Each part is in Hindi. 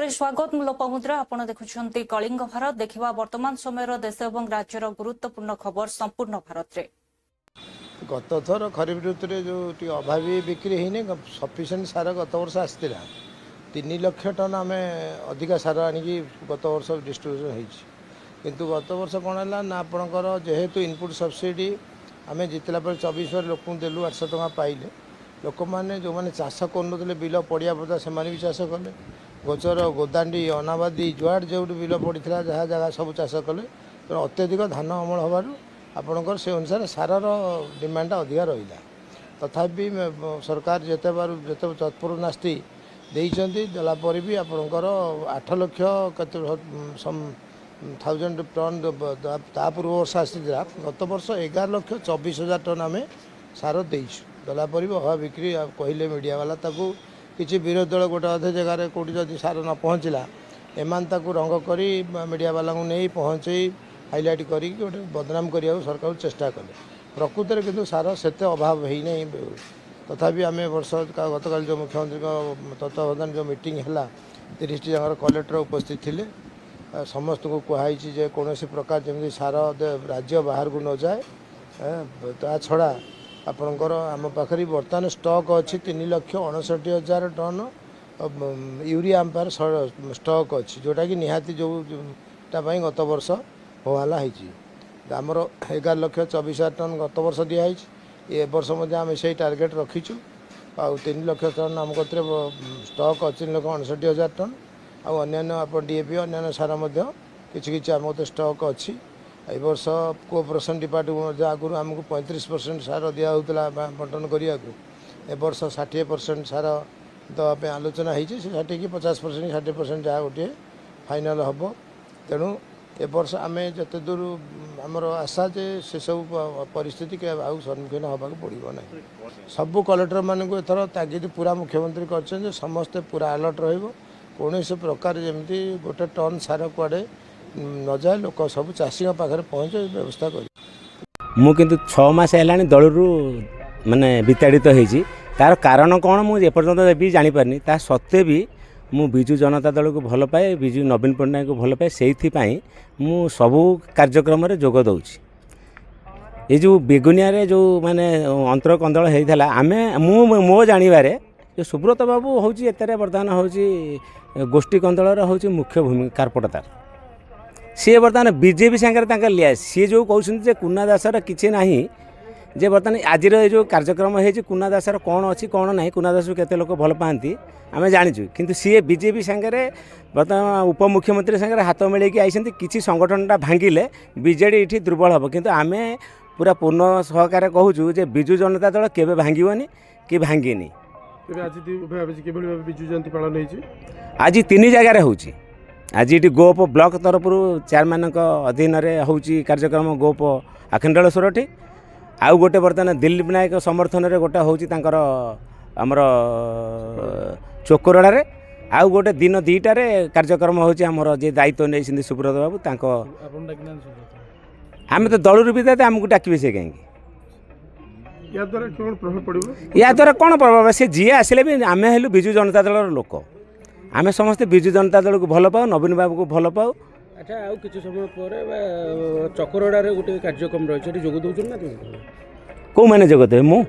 स्वागत लोपमुद्रा आपण देखुछंती कलिंग भारत देखिबा वर्तमान समय देश और राज्यर गुरुत्वपूर्ण खबर संपूर्ण भारत रे। गत थर खरीफ ऋतु जो अभावी बिक्री होनी सफिसीयंट सार गत वर्ष आसाला 3 लाख टन आम अधिका सार आणिकी गत वर्ष डिस्ट्रीब्यूशन होती किंतु गत वर्ष कौन है ना आपणकर जेहेतु इनपुट सब्सिडी आम जितला 24 लोक देलु 800 टका पाइले लोक मैंने जो मैंने चाष कर बिल पड़िया पड़ता से भी चाष कले गोचर गोदांडी अनाबादी जुआड़ जो बिल पड़ी जहाँ जगह सब चाष कले तेणु अत्यधिक धान अमल हबार आपणकर से अनुसार सारर डिमांड अधिका रहा तथापि सरकार जिते बार जिते तत्पर नास्ती देलापर भी आपणकर 8 लाख केते 1000 टन ता पूर्व वर्ष आसाला गत वर्ष 11,24,000 टन आम सार देचु देलापर भी अभाव बिक्री कहले मीडिया वाला ताकू किसी विरोधी दल गोटे अधे जगार कौटी जदि सार न पहुँचला एमान ताकू रंग करी मीडिया वाला नहीं पहुँचे हाइलाइट करी गोटे बदनाम करने सरकार चेष्टा कले प्रकृत में किंतु सार सेते अभाव है नहीं तथापि आम वर्ष गतकाल जो मुख्यमंत्री तत्वावधान जो मीटिंग है 30 जगह कलेक्टर उपस्थित थे समस्त को कहुई जे कौन प्रकार जमी सार राज्य बाहर को न जाए ता छड़ा आपणकर आम पाखे बर्तमान स्टॉक अच्छी 3,69,000 टन यूरिया आंपायर स्टॉक अच्छी जोटा कि निहाती जोटापाई गत वर्ष होवाला आमर 11,24,000 टन गत वर्ष दिखाई ये वर्ष आम से टार्गेट रखीचु आ 3 लाख टन आम कतरे स्टॉक अच्छी 3,69,000 टन आन्य आप डीएपी अन्य सार किसी आम कत स्टॉक अच्छी ए वर्ष कोऑपरेशन डिपार्टमेंट आगुरी आमको 35% सार दिया बंटन करने को ए वर्ष 60% सार दवाई आलोचना होती 60 कि 50% 60% जहाँ गोटे फाइनाल हम तेणु ए वर्ष आम जिते दूर आमर आशा जे से सब परिस्थिति के सम्मुखीन होगा पड़ो ना सबू कलेक्टर मानक एथर तागिद पूरा मुख्यमंत्री कर समस्ते पूरा अलर्ट रोण प्रकार जमी गोटे टन सार कुआड़े न जाए लोक सब चाषी पाखे पहुँचे व्यवस्था कर मु किंतु 6 मास है दलू माने विताड़ित होती तार कारण कौन मुझे भी जानीपारनी ता सत्वे भी मु विजु जनता दल को भल पाए विजु नवीन पट्टनायक को भल पाए से मु सबू कार्यक्रम जोग दूची ये जो बेगुनिया रे जो माने अंतर कंदल होता आम मो जानवे जो सुब्रत बाबू हूँ एत बर्तमान हूँ गोष्ठी कंदल हूँ मुख्य भूमिका कार्पटतार सी बर्तमान बीजेपी सागर लिया सी जो कहते कुना दासर किसी ना जे बर्तमान आज जो कार्यक्रम हो कुना दासर कौन अच्छी कौन ना कुना दास केते लोक भल पाती आम जाचु किंतु सी बीजेपी सागर बर्तमान उपमुख्यमंत्री सागर हाथ मिलैकी आई किसी संगठनटा भांगिले बीजेडी ये दुर्बल हम किंतु आम पूरा पूर्ण सहकार कहूँ जे विजु जनता दल केबे भांगीबनी कि भांगिनी विजु जयंती पालन आज 3 जगह हो आज ये गोप ब्लॉक तरफ चेयरमैन अधीन होची कार्यक्रम गोप आखंडेश्वर आउ गोटे बर्तमान दिलीप नायक समर्थन में गोटे हूँ आमर चोकरड़ा आउ गोटे दिन 2टारे कार्यक्रम होची आमर जे दायित्व नहीं सुब्रत बाबू आम तो दलू भी देते आमको डाकिबे से कहीं या द्वारा कौन प्रभाव पड़ो या द्वारा कौन प्रभाव से जी आसिले भी आम हेलु विजु जनता दल लोक आम समस्ते विजु जनता दल को भल पाओ नवीन बाबू को भल पाओ। अच्छा आउ किसी समय पर चकरड़ा गोटे कार्यक्रम रही जोग दौर ना कौ मैंने जोग देवे मु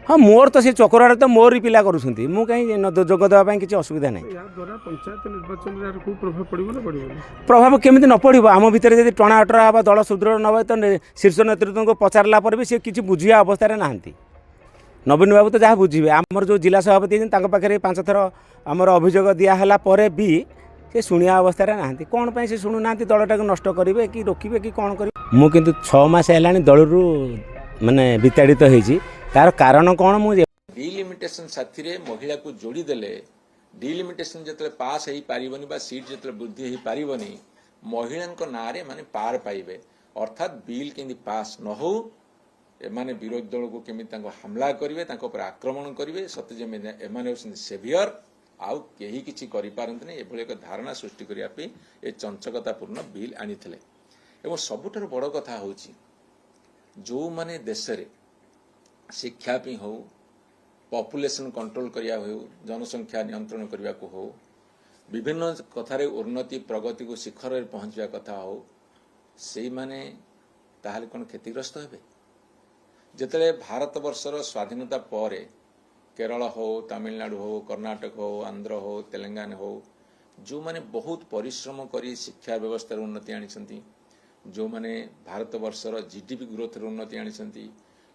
हाँ मोर तो से चकरड़ा तो मोर पिला करुँच मु कहीं जोग देवाई किसी असुविधा नहीं पंचायत निर्वाचन प्रभाव पड़ो ना पड़ो प्रभाव केमी न पड़ो आम भितर जब टणा अटरा हाँ दल सुदृढ़ न तो शीर्ष नेतृत्व को पचारा पर भी सी किसी बुझिया अवस्था नहांती नवीन बाबू तो जहाँ बुझे आमर जो जिला सभापति पाखे 5 थर आमर अभियोग दिहला भी से शुणिया अवस्था नहांती कौन पे से शुणुना दलटा को नष्ट करेंगे कि रोकवे कि कौन करेंगे मु किंतु 6 मास है दलू माने विताड़ित होती तार कारण कौन मुझे डिलिमिटेशन साथी रे महिला को जोड़ी देले डिलिमिटेशन जतले पास हो पारिबनी बा सीट जतले वृद्धि हो पारिबनी महिला ना रे माने पार पाइबे अर्थात बिल केंदी पास न हो एमाने विरोधी दल को केमी हमला करेंगे आक्रमण करेंगे सत्य जमे एमाने सेवियर आउ कहीं किसी करें एक धारणा सृष्टि करने ये चंचकतापूर्ण बिल आनी सबुठार बड़ कथा हूँ जो माने देश रे शिक्षा हो पॉपुलेशन कंट्रोल करिया हो जनसंख्या नियंत्रण करने को हो विभिन्न कथार उन्नति प्रगति को शिखर में पहुंचा कथा हो से माने ताहले कौन क्षतिग्रस्त हेबे जिते भारत वर्षर स्वाधीनता पर केरल हो तमिलनाडु हो कर्णाटक हो आंध्र हो तेलंगाना हो जो माने बहुत परिश्रम करी शिक्षा व्यवस्था उन्नति आनी जो माने भारत वर्षर जीडीपी ग्रोथ उन्नति आनी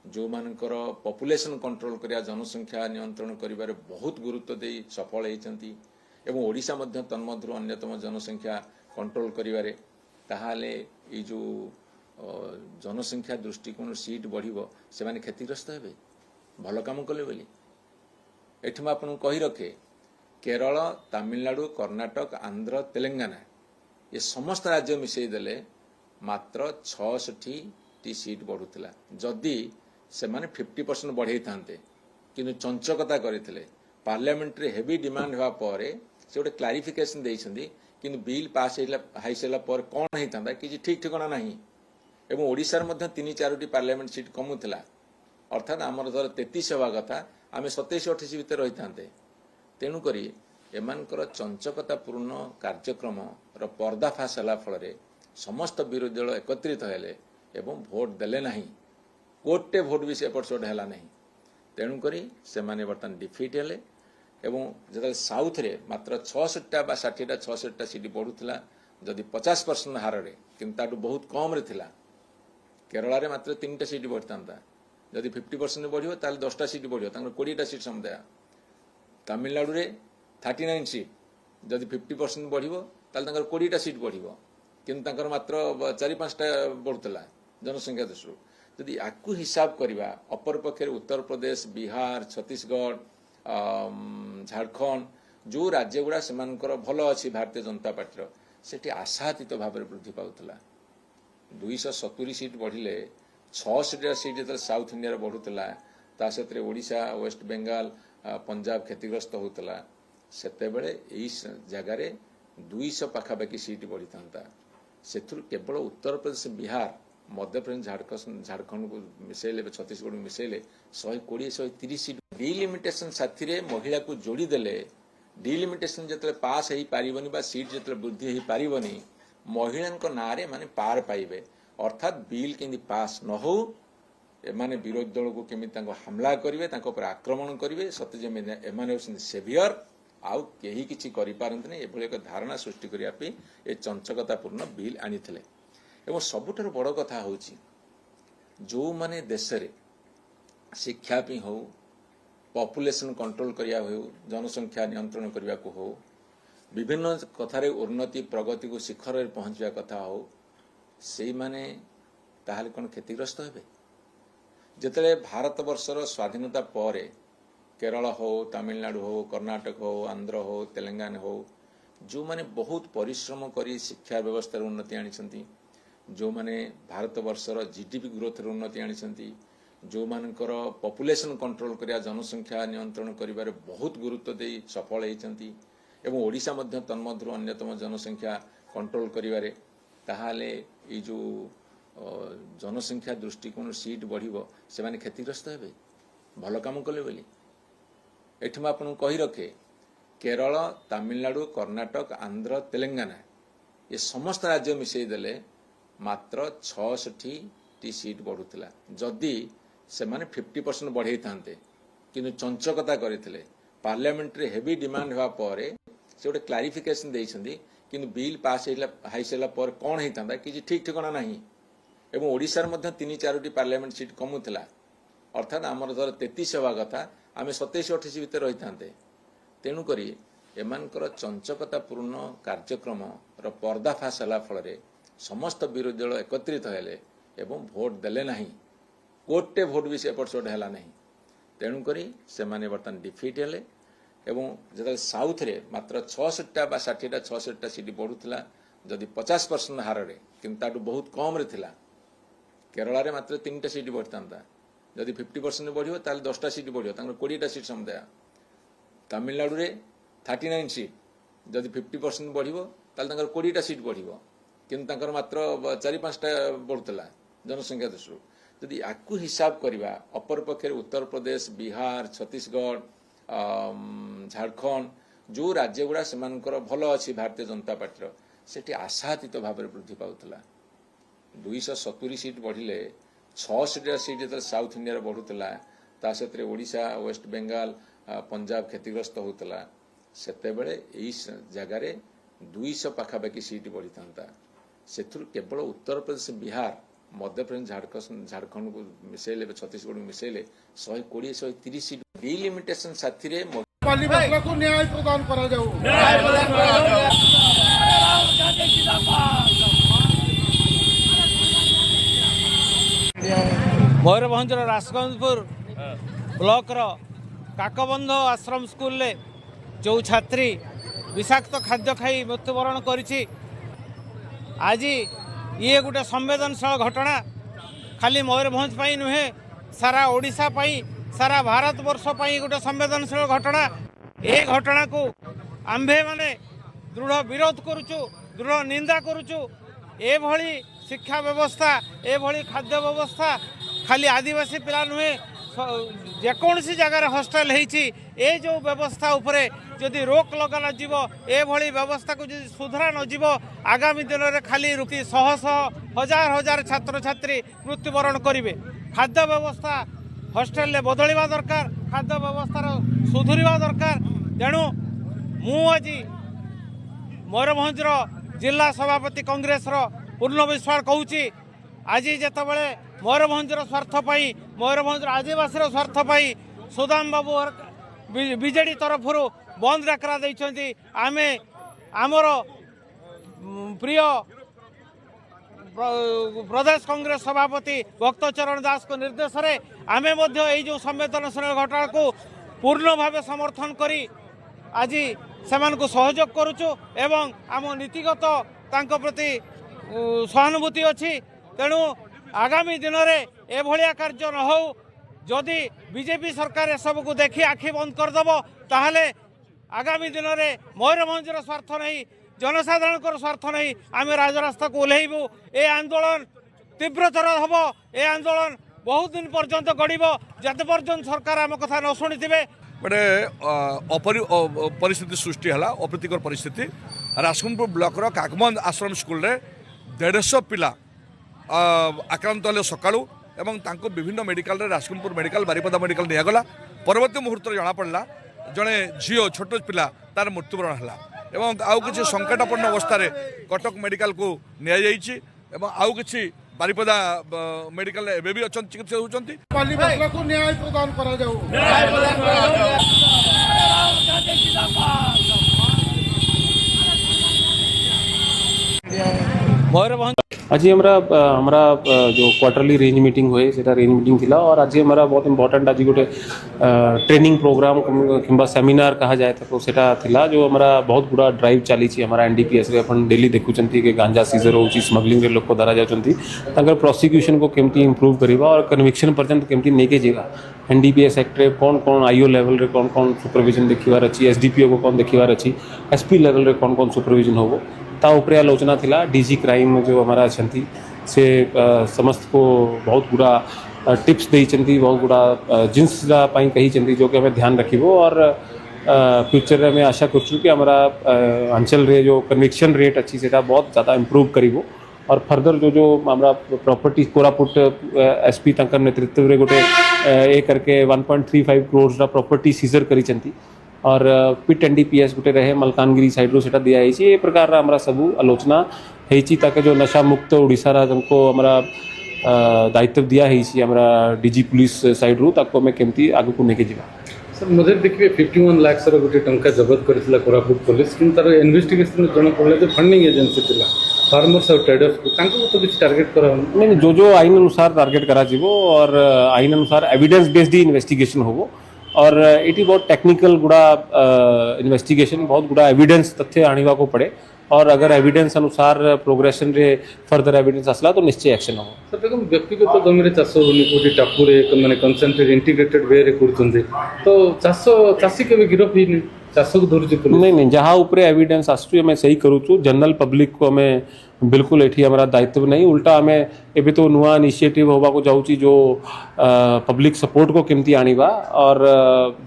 जो मानकर पॉपुलेशन कंट्रोल करिया जनसंख्या नियंत्रण करिबारे बहुत गुरुत्व दे सफल होती एवं ओडिशा मध्य तन्मध्य अन्यतम जनसंख्या कंट्रोल करिबारे ताहाले ये जो जनसंख्या दृष्टिकोण सीट बढ़िबो से माने क्षतिग्रस्त हेबे भल काम कले बोली एठी मैं आपन कहि रखे केरल तमिलनाडु कर्णाटक आंध्र तेलंगाना ये समस्त राज्य मिसई देले मात्र 66 सीट बढ़ुला जदि से माने 50% बढ़ई थांते किंतु चंचकता करथिले पार्लियामेंट रे हेवी डिमांड हुआ पर से गोटे क्लारिफिकेशन देइछंदी किंतु बिल पास हाई सारा पर कौन होता कि ठीक ठिकाना नहीं एवं ओडिशार मध्य 3-4 पार्लियामेंट सीट कमुला अर्थात आमर धर 33 हवा कथा आम 27-28 भितर रही था तेणुक एमानकर चंचकतापूर्ण कार्यक्रम पर्दाफाश होला फल समस्त विरोधी दल एकत्रित हेले एवं भोट देले नहीं गोटे भोट भी से एपट सेपट है नहीं तेणुक से बर्तमान डिफिट हेले एवं जो साउथ रे मात्र 66टा 60टा 66टा सीट बढ़ुला जदि 50% हार कि बहुत कम रे थिला केरल रे मात्र 3टा सीट बढ़ता जदि 50% बढ़ियो ताले 10टा सीट बढ़ियो 20टा सीट समुदाय तमिलनाडु रे 39 सीट जदि 50% बढ़ियो ताले 20टा सीट बढ़ियो किंतु मात्र 4-5टा बढ़ुला जनसंख्या दृष्टि जदि आकु हिसाब करवा अपर पक्षे उत्तर प्रदेश बिहार छत्तीसगढ़ झारखंड जो राज्य गुड़ा से भल अच्छी भारतीय जनता पार्टी से आशातीत भाव में वृद्धि पाला 270 सीट बढ़िले 66 सीट जो साउथ इंडिया बढ़ुला ता सहित ओडिशा वेस्ट बेंगाल पंजाब क्षतिग्रस्त होता से जगार 200 पाखापाखि सीट बढ़ी था से केवल उत्तर प्रदेश बिहार मध्य प्रदेश झारखंड को मिसेले छत्तीसगढ़ को मिसेले 120-130 सीट डिलिमिटेशन साथी महिला को जोड़ी देले डिलिमिटेशन जो पास हो पारिबनी बा सीट जो वृद्धि हो पारिबनी महिला ना माने पार पाइबे अर्थात बिल केंदी पास न हो एमाने विरोधी दल को केमी हमला करेंगे आक्रमण करेंगे सत्य एमाने सेवियर आउ केही किछि करि पारंत नै एभली एक धारणा सृष्टि करिया पे ए चंचकतापूर्ण बिल आनिथिले एवं सबुठार बड़ कथा होछि जो माने देश रे शिक्षा पि हो पॉपुलेशन कंट्रोल करिया हो जनसंख्या नियंत्रण करिया को हो विभिन्न कथारे उन्नति प्रगति को शिखर में पहुंचा कथा हो से माने ताहाले कोन क्षतिग्रस्त हेबे जिते भारत वर्षर स्वाधीनता पर केरल हो तमिलनाडु हो कर्णाटक हो आंध्र हो तेलंगाना हो जो माने बहुत परिश्रम करी शिक्षा व्यवस्था उन्नति आनी जो माने भारत वर्षर जीडीपी ग्रोथ उन्नति आनी जो मानकर पॉपुलेशन कंट्रोल करिया जनसंख्या नियंत्रण करिबारे बहुत गुरुत्व दे सफल होती एवं ओडिशा मध्य तन्मध्य अन्यतम जनसंख्या कंट्रोल करिबारे ताहाले ये जो जनसंख्या दृष्टिकोण सीट बढ़िबो से माने क्षतिग्रस्त हेबे भल काम कले बोली एठी मैं आपन कहि रखे केरल तमिलनाडु कर्णाटक आंध्र तेलंगाना ये समस्त राज्य मिसई देले मात्र 66 सीट बढ़ुला जदि से माने 50% बढ़ई थांते किंतु चंचकता करथिले पार्लियामेंट रे हेवी डिमांड हुआ पर से गोटे क्लारिफिकेशन देइछंदी किंतु बिल पास हाई सारा पर कौन होता कि ठीक ठिकाना नहीं एवं ओडिशार मध्य 3-4 पार्लियामेंट सीट कमुला अर्थात आमर धर 33 हवा कथा आम 27-28 भितर रही था तेणुक एमानकर चंचकतापूर्ण कार्यक्रम पर्दाफाश होला फल समस्त विरोधी दल एकत्रित हेले एवं भोट देले नहीं गोटे भोट भी से एपट सेपट है नहीं तेणुक से बर्तमान डिफिट हेले एवं जो साउथ रे मात्र 66टा 60टा 66टा सीट बढ़ुला जदि 50% हार कि बहुत कम रे थिला केरल रे मात्र 3टा सीट बढ़ता जदि 50% बढ़ियो ताले 10टा सीट बढ़ियो 20टा सीट समुदाय तमिलनाडु रे 39 सीट जदि 50% बढ़ियो ताले 20टा सीट बढ़ियो किंतु मात्र 4-5टा बढ़ुला जनसंख्या दृष्टि जदि आकु हिसाब करवा अपर पक्षे उत्तर प्रदेश बिहार छत्तीसगढ़ झारखंड जो राज्य गुड़ा से भल अच्छी भारतीय जनता पार्टी सेठी आशातीत भाव में वृद्धि पाउला 270 सीट बढ़िले 6 सीट जो साउथ इंडिया बढ़ुला ता सहित ओडिशा वेस्ट बेंगाल पंजाब क्षतिग्रस्त होता सेते यही जगार 200 पाखापाखि सीट बढ़ी था से केवल उत्तर प्रदेश बिहार मध्य प्रदेश झारखंड को मिसेले छत्तीसगढ़ मिसेले 120 130 सीट डिलिमिटेशन साथी को न्याय प्रदान करा जाऊ मयूरभंजर राजगंजपुर ब्लॉक काकबंध आश्रम स्कूल रे जो छात्री विषाक्त खाद्य खाई मृत्युवरण करिछि आज ये गोटे संवेदनशील घटना खाली मयूरभंज पाई नुहे सारा ओडिशा पाई सारा भारत वर्ष पाई गोटे संवेदनशील घटना ए घटना को आम्भे माने दृढ़ विरोध करुचु दृढ़ निंदा करुचु एभली शिक्षा व्यवस्था एभली खाद्य व्यवस्था खाली आदिवासी पिला नुहे जेकोसी जगार हॉस्टेल होती ए जो व्यवस्था उपरे जदि रोक लगा जीव एभली व्यवस्था को जदि सुधरा न जीव आगामी दिन में खाली रुपी शह शह हजार हजार छात्र छात्री मृत्युवरण करेंगे खाद्य व्यवस्था हॉस्टेल ले बदलवा दरकार खाद्य व्यवस्था सुधुरवा दरकार तेणु मु आज मयूरभंजर जिला सभापति कांग्रेस पूर्ण विश्वास कहूँ आज जितेबाला मयूरभंजर स्वार्थ पाई मयूरभंजर आदिवासी स्वार्थ पाई सुदाम बाबू बीजेडी तरफ बंद डाकरा देइछंती आमे आमर प्रिय प्रदेश कांग्रेस सभापति भक्तचरण दास को निर्देश रे आमे मध्य एई जो संवेदनशील घटना को पूर्ण भाव समर्थन करी आज सेमान को सहयोग करुचु एवं आम नीतिगत तांको प्रति सहानुभूति अच्छी तेणु आगामी दिन में एभलिया कार्य न हो जदि बीजेपी सरकार सब को देखी आखि बंद करदेव ताहले आगामी दिन में मयूरभंजर स्वार्थ नहीं जनसाधारण स्वार्थ नहीं आम राजरास्ता को ओह्लैबू ए आंदोलन तीव्रतर हम ए आंदोलन बहुत दिन पर्यंत गड़ब जते पर्यंत सरकार आम कथा न शुणी गोटे परिस्थिति सृष्टि है अप्रीतिकर परिस्थिति राजगंजपुर ब्लॉक काकबंध आश्रम स्कूल रे 150 पिला आक्रांत हेले सकाळू एवं तांको विभिन्न मेडिकल रे राजगंजपुर मेडिकल बारिपदा मेडिकल नियागला परवर्ती मुहूर्त जना पड़ा जड़े झील छोट पिला तार मृत्युवरण है एवं आउ किसी संकटापन्न अवस्था रे कटक मेडिकल को निया जाइछि एवं आउ किसी बारिपदा मेडिकल एबे भी अच्छा चिकित्सा होचंती को न्याय प्रदान करा जाऊ मयूरभंज आज हमारा जो क्वार्टरली रेंज मीटिंग हुए सेटा रेंज मीटिंग थिला और आज हमारा बहुत इंपॉर्टेंट आज गोटे ट्रेनिंग प्रोग्राम किंबा सेमिनार कहा जाए तो सेटा थिला जो हमारा बहुत गुड़ा ड्राइव चली हमारा एनडीपीएस रे अपन डेली देखुचंती कि गांजा सीजर होची स्मगलिंग रे लोक धरा जाचंती तांकर प्रोसिक्यूशन को केमती इंप्रूव करिबा और कन्विक्शन पर्यंत केमती नेके जेगा एनडीपीएस एक्ट रे कौन कौन आईओ लेवल रे कौन कौन सुपरविजन देखिबार अछि एसडीपीओ को कौन देखिबार अछि एसपी लेवल रे कौन कौन सुपरविजन होबो ता उपरे आलोचना थिला डीजी क्राइम जो हमारा अछंती से समस्त को बहुत गुड़ा टिप्स देइचंती बहुत गुड़ा जिनसा पाई कही जो कि हमें ध्यान रखिबो और फ्यूचर में आशा करछु कि हमारा अंचल रे जो कन्विक्शन रेट अच्छी सेटा बहुत ज़्यादा इम्प्रूव करिबो और फर्दर जो हमारा प्रॉपर्टी कोरापुट एसपी तंकर नेतृत्व रे गोटे ए करके 1.35 करोड़ प्रॉपर्टी सीजर करिचंती और पिट एनडीपीएस गोटे रहे मलकानगिरी साइड रो सेटा दिया है ये प्रकार हमारा सबू आलोचना है ताकि जो नशा मुक्त ओडिशा हमको हमारा दायित्व दिया है हमारा डीजी पुलिस साइड रू ताको मैं केमती आगु को लेके जीवा सर मुझे देखिए 51 लाख गोटे टंका जबत करथिला कोरापुट पुलिस किन तार इन्वेस्टिगेशन जणा पड़ले जे फंडिंग एजेंसी थिला फार्मर्स और ट्रेडर्स को तांको तो किछ टारगेट करा नहीं जो आईन अनुसार टारगेट करा जीवो और आईन अनुसार एविडेंस बेस्ड इन्वेस्टिगेशन होबो और ये बहुत टेक्निकल गुड़ा इन्वेस्टिगेशन बहुत गुड़ा एविडेंस तथ्य आनिबा को पड़े और अगर एविडेंस अनुसार प्रोग्रेशन रे फर्दर एविडेंस आसला तो निश्चय एक्शन हो सर देखो व्यक्तिगत जमी रे चाष होनी कोठी टापू रे माने कंसंट्रेट इंटीग्रेटेड वे रे करथुंदे तो चाषी के गिरफ ही नहीं चाष को धरछि नहीं जहाँ ऊपर एविडेंस आसुची हमें सही करूँ जनरल पब्लिक को हमें बिल्कुल एठी हमारा दायित्व नहीं, उल्टा आम एबे तो नुआ इनिशिएटिव होगा को जाऊँगी जो पब्लिक सपोर्ट को केमती आनिबा और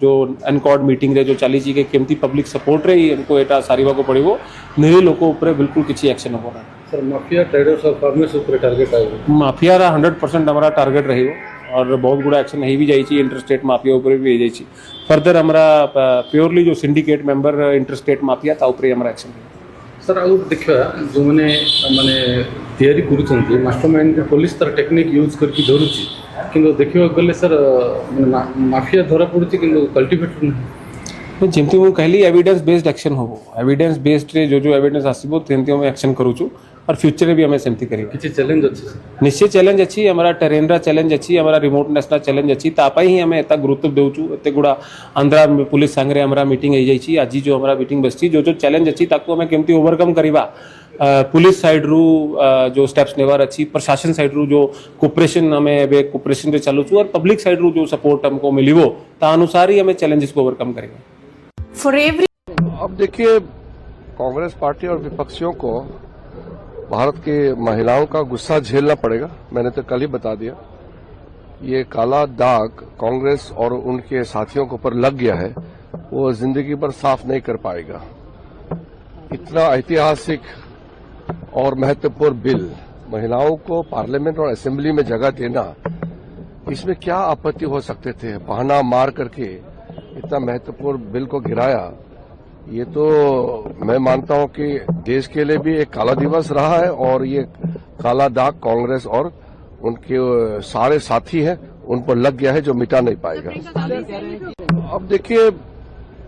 जो एनकॉर्ड मीटिंग रे जो चली के केमती पब्लिक सपोर्ट रे ही इनको एटा सारिबा को पड़िबो, निरी लोक ऊपर बिल्कुल किसी एक्शन हो ना सर माफिया ट्रेडर्स और फार्मर्स ऊपर टार्गेट आएगा माफिया 100% हमारा टार्गेट रहिबो और बहुत गुड़ा एक्शन ही भी जाइए इंटरस्टेट माफिया ऊपर भी जाइए फर्दर हमारा प्योरली जो सिंडिकेट मेंबर इंटरस्टेट माफिया ता ऊपर हमारा एक्शन सर आउ देखा जो मैंने माने तैयारी करूछंती मास्टरमाइंड पुलिस तार टेक्निक यूज करके धरुची किंतु देखिबा गले सर माफिया धरा पड़ुची किंतु कल्टिवेटर नहीं जमती मु कहली एविडेंस बेस्ड एक्शन हो एविडेंस बेस्ड रे जो एविडेंस आसीबो तेंती हम एक्शन करूछु और फ्यूचर रे भी हमें सेमती करियो किछि चैलेंज अछि निश्चय चैलेंज अच्छी हमारा टेरेनरा चैलेंज अच्छी हमारा रिमोट नेशनल चैलेंज अच्छी तापाई ही हमें एता गुरुत्व देउछु एते गुडा आंध्रा पुलिस संगे हमारा मीटिंग हो जाइछि आज जो हमारा मीटिंग बसछि जो चैलेंज अच्छी ताको हमें केमती ओवरकम करिबा पुलिस साइड रू जो स्टेप्स नेवार अच्छी प्रशासन साइड रू जो कोऑपरेशन हमें एबे कोऑपरेशन रे चालुछु और पब्लिक साइड रू जो सपोर्ट हमको मिलिबो ता अनुसार ही हमें चैलेंजेस को ओवरकम करेंगे For every अब देखिए कांग्रेस पार्टी और विपक्षियों को भारत की महिलाओं का गुस्सा झेलना पड़ेगा। मैंने तो कल ही बता दिया, ये काला दाग कांग्रेस और उनके साथियों के ऊपर लग गया है, वो जिंदगी भर साफ नहीं कर पाएगा। इतना ऐतिहासिक और महत्वपूर्ण बिल महिलाओं को पार्लियामेंट और असेंबली में जगह देना, इसमें क्या आपत्ति हो सकते थे? बहाना मार करके इतना महत्वपूर्ण बिल को गिराया, ये तो मैं मानता हूं कि देश के लिए भी एक काला दिवस रहा है और ये काला दाग कांग्रेस और उनके सारे साथी हैं उन पर लग गया है जो मिटा नहीं पाएगा। अब देखिए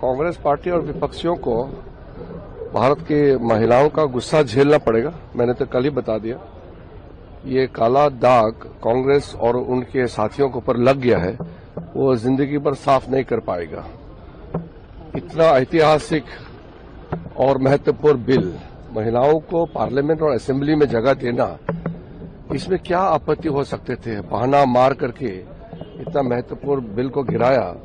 कांग्रेस पार्टी और विपक्षियों को भारत की महिलाओं का गुस्सा झेलना पड़ेगा। मैंने तो कल ही बता दिया, ये काला दाग कांग्रेस और उनके साथियों के ऊपर लग गया है, वो जिंदगी भर साफ नहीं कर पाएगा। इतना ऐतिहासिक और महत्वपूर्ण बिल महिलाओं को पार्लियामेंट और असेंबली में जगह देना, इसमें क्या आपत्ति हो सकते थे? बहाना मार करके इतना महत्वपूर्ण बिल को गिराया,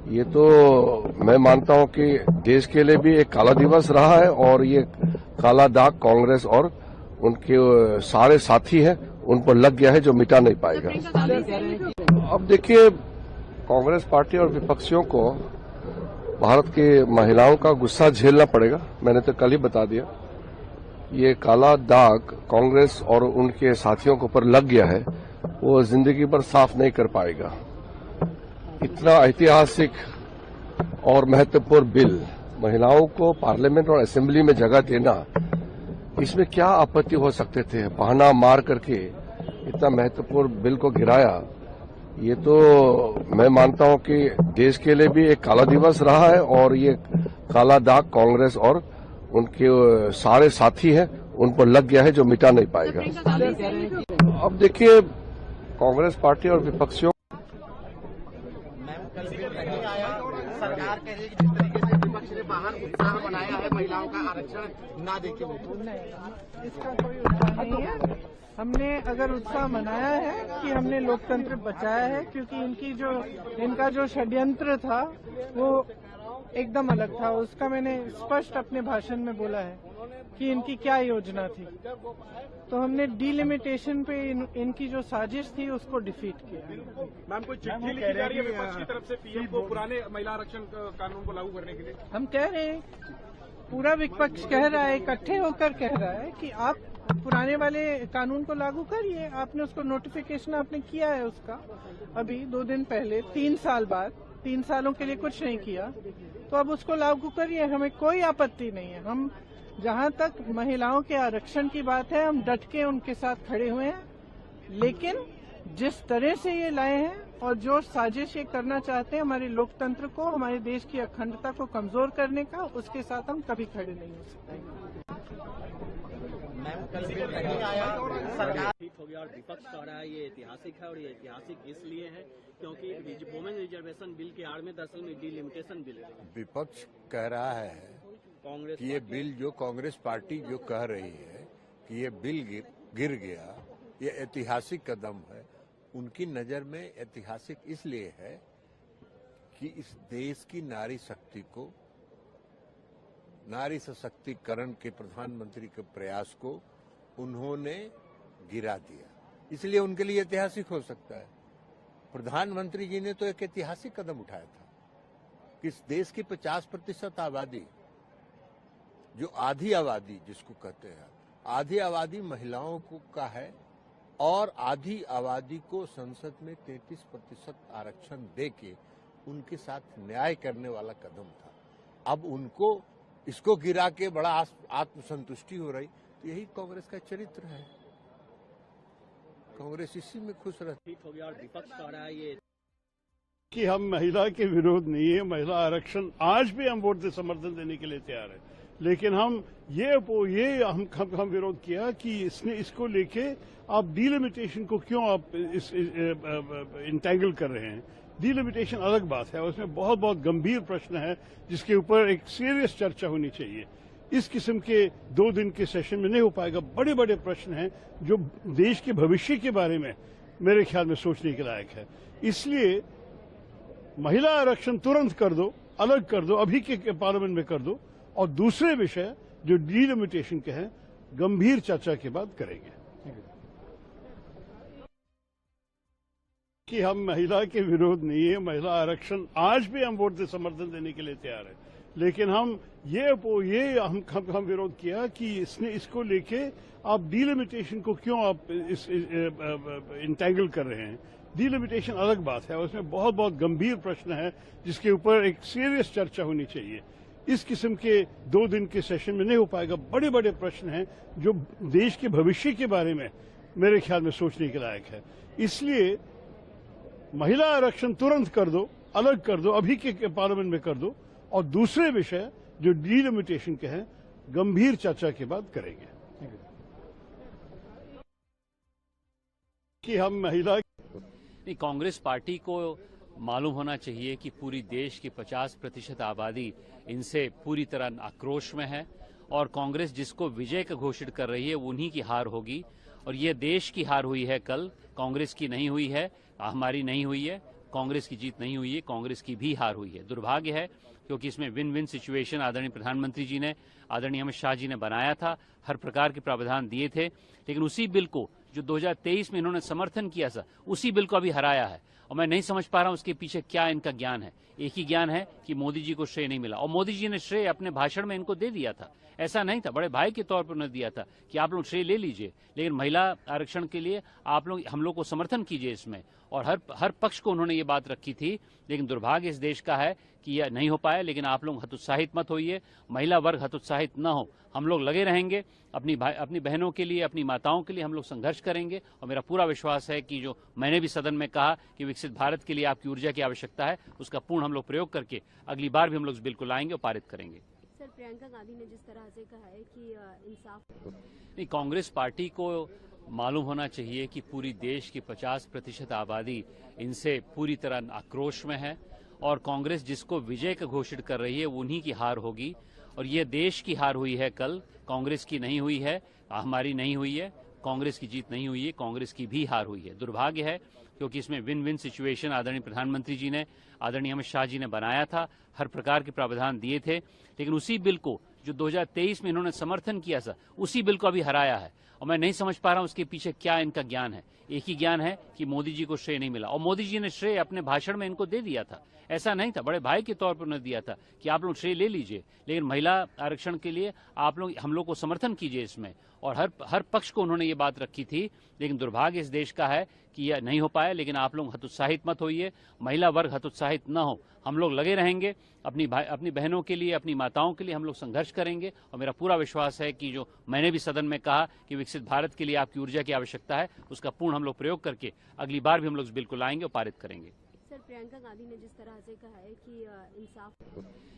ये तो मैं मानता हूं कि देश के लिए भी एक काला दिवस रहा है और ये काला दाग कांग्रेस और उनके सारे साथी हैं उन पर लग गया है जो मिटा नहीं पाएगा। अब देखिए कांग्रेस पार्टी और विपक्षियों को भारत की महिलाओं का गुस्सा झेलना पड़ेगा। मैंने तो कल ही बता दिया, ये काला दाग कांग्रेस और उनके साथियों के ऊपर लग गया है, वो जिंदगी भर साफ नहीं कर पाएगा। इतना ऐतिहासिक और महत्वपूर्ण बिल महिलाओं को पार्लियामेंट और असेंबली में जगह देना, इसमें क्या आपत्ति हो सकते थे? बहाना मार करके इतना महत्वपूर्ण बिल को गिराया, ये तो मैं मानता हूं कि देश के लिए भी एक काला दिवस रहा है और ये काला दाग कांग्रेस और उनके सारे साथी हैं उन पर लग गया है जो मिटा नहीं पाएगा। अब देखिए कांग्रेस पार्टी और विपक्षियों सरकार कह रही है कि जिस तरीके से विपक्ष ने बाहर उत्साह बनाया है महिलाओं का आरक्षण ना देके इसका कोई उत्साह नहीं है। हमने अगर उत्साह मनाया है कि हमने लोकतंत्र बचाया है, क्योंकि इनका जो षड्यंत्र था वो एकदम अलग था। उसका मैंने स्पष्ट अपने भाषण में बोला है कि इनकी क्या योजना थी। तो हमने डिलिमिटेशन पे इनकी जो साजिश थी उसको डिफीट किया। मैम कोई चिट्ठी लिखी जा रही है विपक्ष की तरफ से पीएम को पुराने महिला आरक्षण कानून को लागू करने के लिए? हम कह रहे हैं, पूरा विपक्ष कह रहा है, इकट्ठे होकर कह रहा है कि आप पुराने वाले कानून को लागू करिए। आपने उसको नोटिफिकेशन आपने किया है उसका अभी 2 दिन पहले, 3 साल बाद, 3 सालों के लिए कुछ नहीं किया, तो अब उसको लागू करिए। हमें कोई आपत्ति नहीं है। हम जहां तक महिलाओं के आरक्षण की बात है, हम डट के उनके साथ खड़े हुए हैं, लेकिन जिस तरह से ये लाए हैं और जो साजिश ये करना चाहते हैं हमारे लोकतंत्र को, हमारे देश की अखंडता को कमजोर करने का, उसके साथ हम कभी खड़े नहीं हो सकते। सरकार हो गया और विपक्ष कह रहा है ये ऐतिहासिक है, और ये ऐतिहासिक इसलिए है क्योंकि वुमेन रिजर्वेशन बिल के आड़ में दरअसल में डिलिमिटेशन बिल है। विपक्ष कह रहा है कांग्रेस कि ये बिल जो कांग्रेस पार्टी जो कह रही है कि ये बिल गिर गया, ये ऐतिहासिक कदम है। उनकी नजर में ऐतिहासिक इसलिए है कि इस देश की नारी शक्ति को, नारी सशक्तिकरण के प्रधानमंत्री के प्रयास को उन्होंने गिरा दिया, इसलिए उनके लिए ऐतिहासिक हो सकता है। प्रधानमंत्री जी ने तो एक ऐतिहासिक कदम उठाया था कि इस देश की 50% आबादी, जो आधी आबादी जिसको कहते हैं, आधी आबादी महिलाओं को का है और आधी आबादी को संसद में 33% आरक्षण देके उनके साथ न्याय करने वाला कदम था। अब उनको इसको गिरा के बड़ा आत्मसंतुष्टि हो रही, तो यही कांग्रेस का चरित्र है। कांग्रेस इसी में खुश रहती हो गया और विपक्ष कह रहा है ये कि हम महिला के विरोध नहीं है, महिला आरक्षण आज भी हम वोट से समर्थन देने के लिए तैयार है, लेकिन हम विरोध किया कि इसको लेके आप डिलिमिटेशन को क्यों आप इंटैंगल कर रहे हैं। डिलिमिटेशन अलग बात है, उसमें बहुत बहुत गंभीर प्रश्न है जिसके ऊपर एक सीरियस चर्चा होनी चाहिए। इस किस्म के 2 दिन के सेशन में नहीं हो पाएगा। बड़े बड़े प्रश्न हैं जो देश के भविष्य के बारे में मेरे ख्याल में सोचने के लायक है। इसलिए महिला आरक्षण तुरंत कर दो, अलग कर दो, अभी के पार्लियामेंट में कर दो, और दूसरे विषय जो डिलिमिटेशन के हैं गंभीर चर्चा के बाद करेंगे। कि हम महिला के विरोध नहीं है, महिला आरक्षण आज भी हम वोट से समर्थन देने के लिए तैयार है, लेकिन हम विरोध किया कि इसको लेके आप डिलिमिटेशन को क्यों आप इंटैंगल कर रहे हैं। डिलिमिटेशन अलग बात है, उसमें बहुत बहुत गंभीर प्रश्न है जिसके ऊपर एक सीरियस चर्चा होनी चाहिए। इस किस्म के 2 दिन के सेशन में नहीं हो पाएगा। बड़े बड़े प्रश्न हैं जो देश के भविष्य के बारे में मेरे ख्याल में सोचने के लायक है। इसलिए महिला आरक्षण तुरंत कर दो, अलग कर दो, अभी के पार्लियामेंट में कर दो, और दूसरे विषय जो डिलिमिटेशन के हैं गंभीर चर्चा के बाद करेंगे। कि हम महिला कांग्रेस पार्टी को मालूम होना चाहिए कि पूरी देश की 50% आबादी इनसे पूरी तरह आक्रोश में है, और कांग्रेस जिसको विजय का घोषित कर रही है उन्हीं की हार होगी। और ये देश की हार हुई है, कल कांग्रेस की नहीं हुई है, हमारी नहीं हुई है, कांग्रेस की जीत नहीं हुई है, कांग्रेस की भी हार हुई है। दुर्भाग्य है क्योंकि इसमें विन विन सिचुएशन आदरणीय प्रधानमंत्री जी ने, आदरणीय अमित शाह जी ने बनाया था, हर प्रकार के प्रावधान दिए थे, लेकिन उसी बिल को जो 2023 में इन्होंने समर्थन किया था उसी बिल को अभी हराया है। और मैं नहीं समझ पा रहा हूं उसके पीछे क्या इनका ज्ञान है। एक ही ज्ञान है कि मोदी जी को श्रेय नहीं मिला, और मोदी जी ने श्रेय अपने भाषण में इनको दे दिया था। ऐसा नहीं था, बड़े भाई के तौर पर उन्होंने दिया था कि आप लोग श्रेय ले लीजिए, लेकिन महिला आरक्षण के लिए आप लोग हम लोग को समर्थन कीजिए इसमें, और हर पक्ष को उन्होंने ये बात रखी थी। लेकिन दुर्भाग्य इस देश का है कि यह नहीं हो पाया। लेकिन आप लोग हतोत्साहित मत होइए, महिला वर्ग हतोत्साहित न हो, हम लोग लगे रहेंगे अपनी बहनों के लिए, अपनी माताओं के लिए हम लोग संघर्ष करेंगे। और मेरा पूरा विश्वास है कि जो मैंने भी सदन में कहा कि विकसित भारत के लिए आपकी ऊर्जा की आवश्यकता है, उसका पूर्ण हम लोग प्रयोग करके अगली बार भी हम लोग इस बिल को लाएंगे और पारित करेंगे। सर, प्रियंका गांधी ने जिस तरह से कहा है कि इंसाफ नहीं, कांग्रेस पार्टी को मालूम होना चाहिए कि पूरी देश की 50% आबादी इनसे पूरी तरह आक्रोश में है, और कांग्रेस जिसको विजय का घोषित कर रही है उन्हीं की हार होगी। और ये देश की हार हुई है, कल कांग्रेस की नहीं हुई है, हमारी नहीं हुई है, कांग्रेस की जीत नहीं हुई है, कांग्रेस की भी हार हुई है। दुर्भाग्य है क्योंकि इसमें विन विन सिचुएशन आदरणीय प्रधानमंत्री जी ने, आदरणीय अमित शाह जी ने बनाया था, हर प्रकार के प्रावधान दिए थे, लेकिन उसी बिल को जो 2023 में इन्होंने समर्थन किया था उसी बिल को अभी हराया है। और मैं नहीं समझ पा रहा हूं उसके पीछे क्या इनका ज्ञान है। एक ही ज्ञान है कि मोदी जी को श्रेय नहीं मिला, और मोदी जी ने श्रेय अपने भाषण में इनको दे दिया था। ऐसा नहीं था, बड़े भाई के तौर पर उन्होंने दिया था कि आप लोग श्रेय ले लीजिए, लेकिन महिला आरक्षण के लिए आप लोग हम लोग को समर्थन कीजिए इसमें, और हर पक्ष को उन्होंने ये बात रखी थी। लेकिन दुर्भाग्य इस देश का है कि यह नहीं हो पाया। लेकिन आप लोग हतोत्साहित मत होइए, महिला वर्ग हतोत्साहित न हो, हम लोग लगे रहेंगे अपनी बहनों के लिए, अपनी माताओं के लिए हम लोग संघर्ष करेंगे। और मेरा पूरा विश्वास है कि जो मैंने भी सदन में कहा कि विकसित भारत के लिए आपकी ऊर्जा की आवश्यकता है, उसका पूर्ण हम लोग प्रयोग करके अगली बार भी हम लोग इस बिल को लाएंगे और पारित करेंगे। सर, प्रियंका गांधी ने जिस तरह से कहा है कि इंसाफ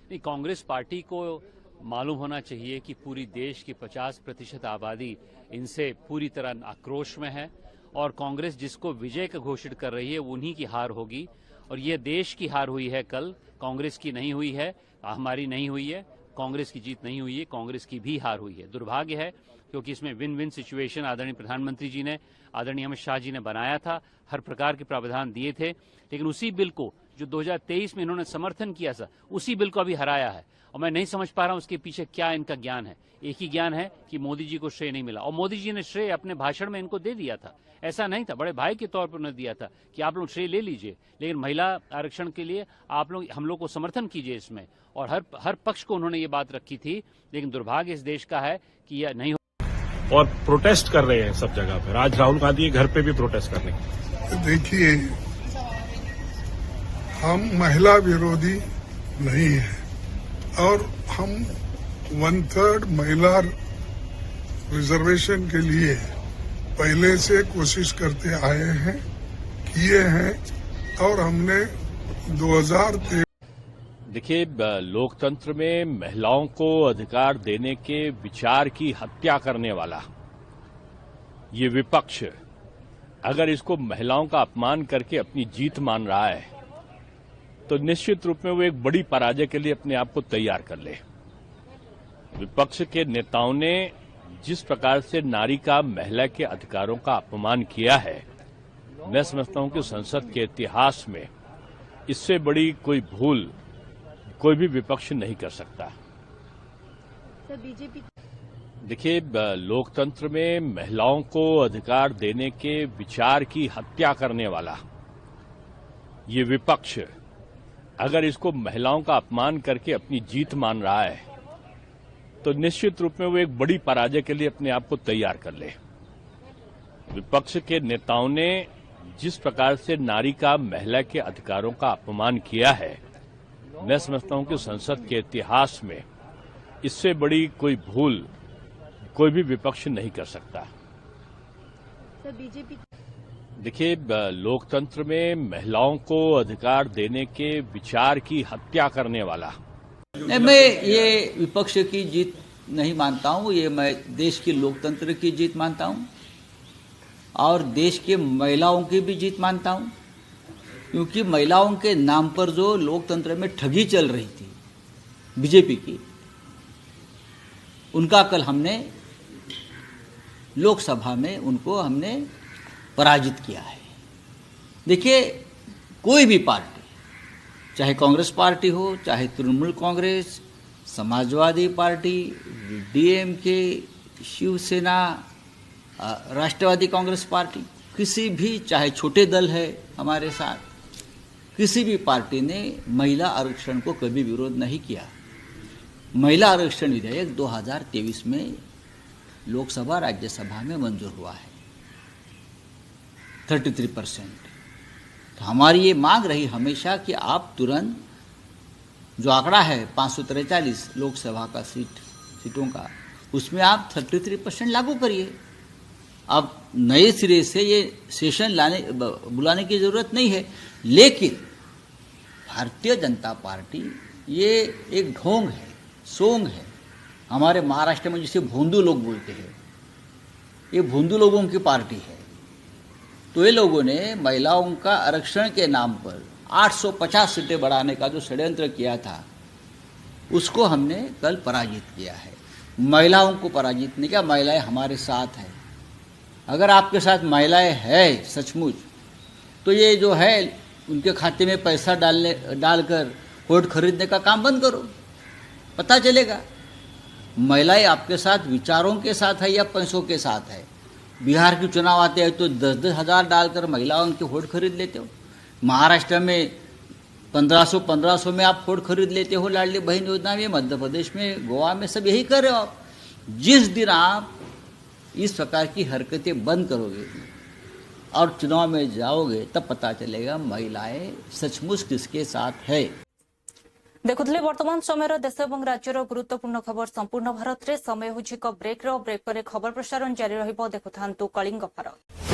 नहीं, कांग्रेस पार्टी को मालूम होना चाहिए कि पूरी देश की 50% आबादी इनसे पूरी तरह आक्रोश में है, और कांग्रेस जिसको विजय का घोषित कर रही है उन्हीं की हार होगी। और ये देश की हार हुई है, कल कांग्रेस की नहीं हुई है, हमारी नहीं हुई है, कांग्रेस की जीत नहीं हुई है, कांग्रेस की भी हार हुई है। दुर्भाग्य है क्योंकि इसमें विन विन सिचुएशन आदरणीय प्रधानमंत्री जी ने, आदरणीय अमित शाह जी ने बनाया था, हर प्रकार के प्रावधान दिए थे, लेकिन उसी बिल को जो 2023 में इन्होंने समर्थन किया था, उसी बिल को अभी हराया है। और मैं नहीं समझ पा रहा हूं उसके पीछे क्या इनका ज्ञान है। एक ही ज्ञान है कि मोदी जी को श्रेय नहीं मिला, और मोदी जी ने श्रेय अपने भाषण में इनको दे दिया था। ऐसा नहीं था, बड़े भाई के तौर पर उन्होंने दिया था कि आप लोग श्रेय ले लीजिए, लेकिन महिला आरक्षण के लिए आप लोग हम लोग को समर्थन कीजिए इसमें। और हर पक्ष को उन्होंने ये बात रखी थी, लेकिन दुर्भाग्य इस देश का है कि यह नहीं हो। और प्रोटेस्ट कर रहे हैं सब जगह पर। आज राहुल गांधी घर पे भी प्रोटेस्ट कर रहे हैं। देखिए, हम महिला विरोधी नहीं है और हम 1/3 महिला रिजर्वेशन के लिए पहले से कोशिश करते आए हैं, किए हैं, और हमने 2013। देखिए, लोकतंत्र में महिलाओं को अधिकार देने के विचार की हत्या करने वाला ये विपक्ष अगर इसको महिलाओं का अपमान करके अपनी जीत मान रहा है, तो निश्चित रूप में वो एक बड़ी पराजय के लिए अपने आप को तैयार कर ले। विपक्ष के नेताओं ने जिस प्रकार से नारी का, महिला के अधिकारों का अपमान किया है, मैं समझता हूं कि संसद के इतिहास में इससे बड़ी कोई भूल कोई भी विपक्ष नहीं कर सकता। बीजेपी देखिए, लोकतंत्र में महिलाओं को अधिकार देने के विचार की हत्या करने वाला ये विपक्ष अगर इसको महिलाओं का अपमान करके अपनी जीत मान रहा है, तो निश्चित रूप में वो एक बड़ी पराजय के लिए अपने आप को तैयार कर ले। विपक्ष के नेताओं ने जिस प्रकार से नारी का, महिला के अधिकारों का अपमान किया है, मैं समझता हूं कि संसद के इतिहास में इससे बड़ी कोई भूल कोई भी विपक्ष नहीं कर सकता। बीजेपी देखिए, लोकतंत्र में महिलाओं को अधिकार देने के विचार की हत्या करने वाला नहीं, मैं ये विपक्ष की जीत नहीं मानता हूं, ये मैं देश की लोकतंत्र की जीत मानता हूं और देश के महिलाओं की भी जीत मानता हूं, क्योंकि महिलाओं के नाम पर जो लोकतंत्र में ठगी चल रही थी बीजेपी की, उनका कल हमने लोकसभा में उनको हमने पराजित किया है। देखिए, कोई भी पार्टी, चाहे कांग्रेस पार्टी हो, चाहे तृणमूल कांग्रेस, समाजवादी पार्टी, डीएमके, शिवसेना, राष्ट्रवादी कांग्रेस पार्टी, किसी भी, चाहे छोटे दल है हमारे साथ, किसी भी पार्टी ने महिला आरक्षण को कभी विरोध नहीं किया। महिला आरक्षण विधेयक 2023 में लोकसभा राज्यसभा में मंजूर हुआ है 33%। तो हमारी ये मांग रही हमेशा कि आप तुरंत, जो आंकड़ा है 543 लोकसभा का सीटों का, उसमें आप 33% लागू करिए। अब नए सिरे से ये सेशन बुलाने की जरूरत नहीं है, लेकिन भारतीय जनता पार्टी ये एक ढोंग है, सोंग है। हमारे महाराष्ट्र में जिसे भोंदू लोग बोलते हैं, ये भोंदू लोगों की पार्टी है। तो ये लोगों ने महिलाओं का आरक्षण के नाम पर 850 सीटें बढ़ाने का जो षड्यंत्र किया था, उसको हमने कल पराजित किया है। महिलाओं को पराजित नहीं किया, महिलाएं हमारे साथ हैं। अगर आपके साथ महिलाएं हैं सचमुच, तो ये जो है उनके खाते में पैसा डालकर वोट खरीदने का काम बंद करो, पता चलेगा महिलाएं आपके साथ विचारों के साथ है या पैसों के साथ है। बिहार के चुनाव आते हैं तो 10-10 हज़ार डालकर महिलाओं के वोट खरीद लेते हो। महाराष्ट्र में 1500 में आप वोट खरीद लेते हो लाडली बहन योजना में, मध्य प्रदेश में, गोवा में, सब यही कर रहे हो आप। जिस दिन आप इस प्रकार की हरकतें बंद करोगे और चुनाव में जाओगे, तब पता चलेगा महिलाएं सचमुच किसके साथ है। देखुले वर्तमान समय देश और राज्यर गुरुत्वपूर्ण खबर संपूर्ण भारत में। समय हो ब्रेक पर खबर प्रसारण जारी रहिबो। देखुथांतु कलिंग भारत।